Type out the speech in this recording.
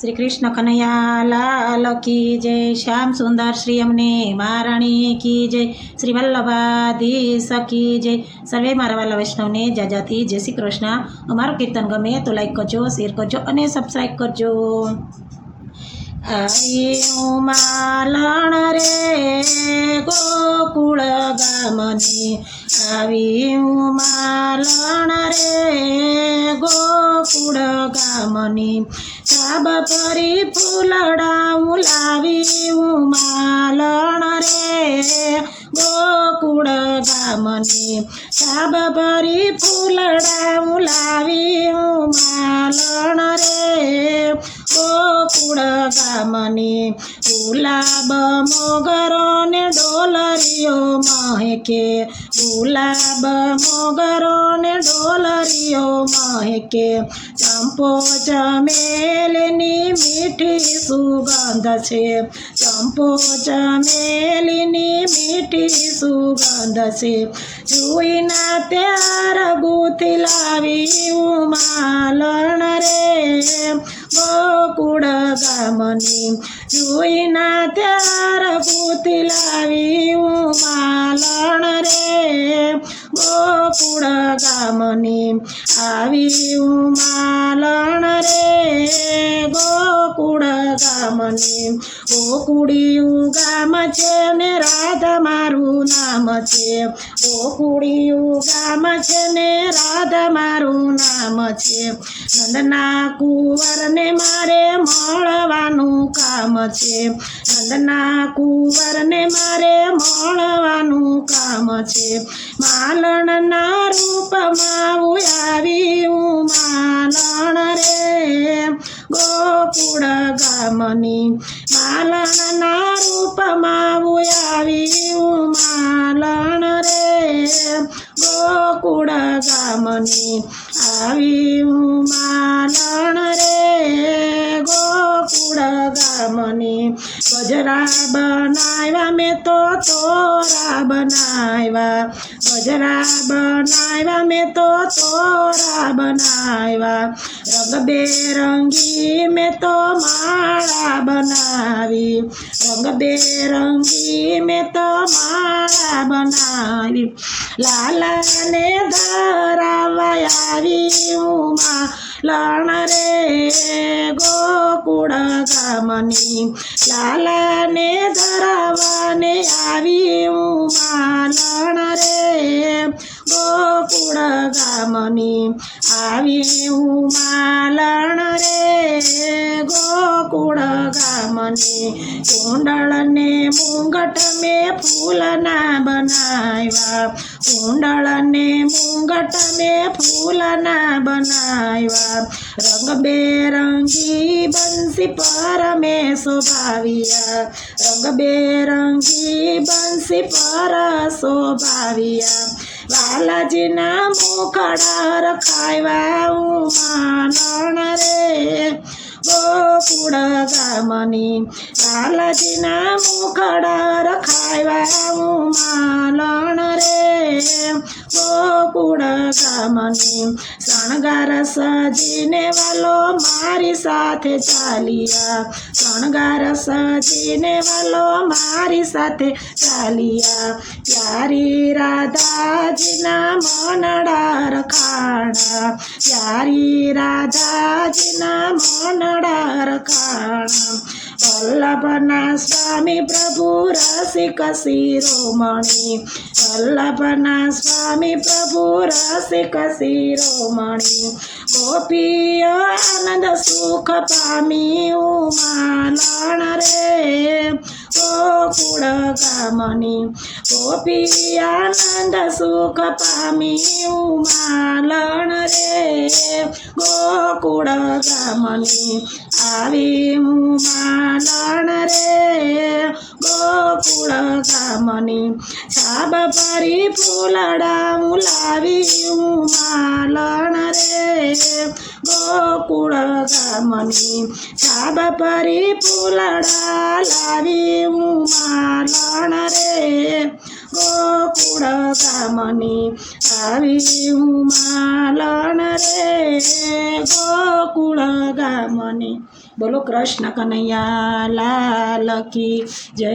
श्री कृष्ण कन्हैया लाल की जय। श्याम सुंदर श्री अमने महाराणी की जय। श्री वल्लभाधीश की जय। सर्वे मारा वाला वैष्णव ने जाजाती जय श्री कृष्ण। अमारू कीर्तन गमे तो लाइक करजो, शेर करजो और सब्सक्राइब करजो। आई मालण रे गोकुळ गामनी, आई मालण रे गोकुळ गामनी, छाब परी फूलड़ा उलावी मालण रे गोकुळ गामनी, छाब परी फूलड़ा उलावी मालण रे गोकुळ गामनी। गुलाब मोगरो ने डोलरियो महके, गुलाब मोगरो ने डोलरियो महके, चंपो चमेलीनी मीठी सुगंध छे, चंपो चमेलीनी मीठी सुगंध छे, जुईना त्यार गुथी लावी मालण रे गोकुळ गामनी, जुईना त्यार गुथी लावी मालण रे गोकुळ गामनी। आवी मालण रे गोकुळ गामनी, गोकुळिયું गाम छे ने राधा मारू नाम छे, गोकुळिયું गाम छे ने राधा मारू नाम छे, नंदना कुंवर ने मारे મળવાનું કામ છે, નંદના કુંવર ને મારે મળવાનું કામ છે, માલણના રૂપમાં આવ્યું માલણ રે ગોકુળ ગામની, માલણના રૂપમાં આવ્યું માલણ રે ગોકુળ ગામની, આવ્યું માલણ રે ગોકુળ ગામની। ગજરા બનાવ્યા મેં તો તોરા બનાવ્યા, ગજરા બનાવ્યા મેં તો તોરા બનાવ્યા, રંગબેરંગી મેં તો માળા બનાવી, રંગબેરંગી મેં તો માળા બનાવી, લાલાને ધરાવા આવ્યું માલણ રે ગોકુળ ગામની, લાલાને ધરાવાને આવ્યું માલણ રે ગોકુળ ગામની, આવ્યું માલણ રે ગોકુળ ગામની। કુંડળ ને મુંગટ મેં ફૂલના બનાવ્યા, કુંડળ ને મુંગટ મેં ફૂલના બનાવ્યા, રંગબેરંગી બંસી પર મેં શોભાવ્યા, રંગબેરંગી બંસી પર શોભાવ્યા, વાલાજીના મુખડા રખાવ્યા માલણ રે ગોકુળ ગામની, વાલાજીના મુખડા રખાવ્યા માલણ રે ગોકુળ ગામની। શણગાર સજીને વાલો મારી સાથે ચાલ્યા, શણગાર સજીને વાલો મારી સાથે ચાલ્યા, પ્યારી રાધાજીના મનડા રખાણા, પ્યારી રાધાજીના મનડા રખાણા, વલ્લભના સ્વામી પ્રભુ રસિક શિરોમણી, વલ્લભના સ્વામી પ્રભુ રસિક શિરોમણી, ગોપીઓ આનંદ સુખ પામ્યું માલણ રે ગોકુળ ગામની, ગોપી આનંદ સુખ પામ્યું માલણ રે ગોકુળ ગામની, આવ્યું માલણ રે ગોકુળ ગામની, છાબ પરી ફૂલડા ઉલાવ્યું માલણ રે ગોકુળ ગામની, છાબ પરી ફૂલડા લાવ્યું માલણ રે ગોકુળ ગામની, આવ્યું માલણ રે ગોકુળ ગામની। બોલો કૃષ્ણ કનૈયા લાલ કી જય.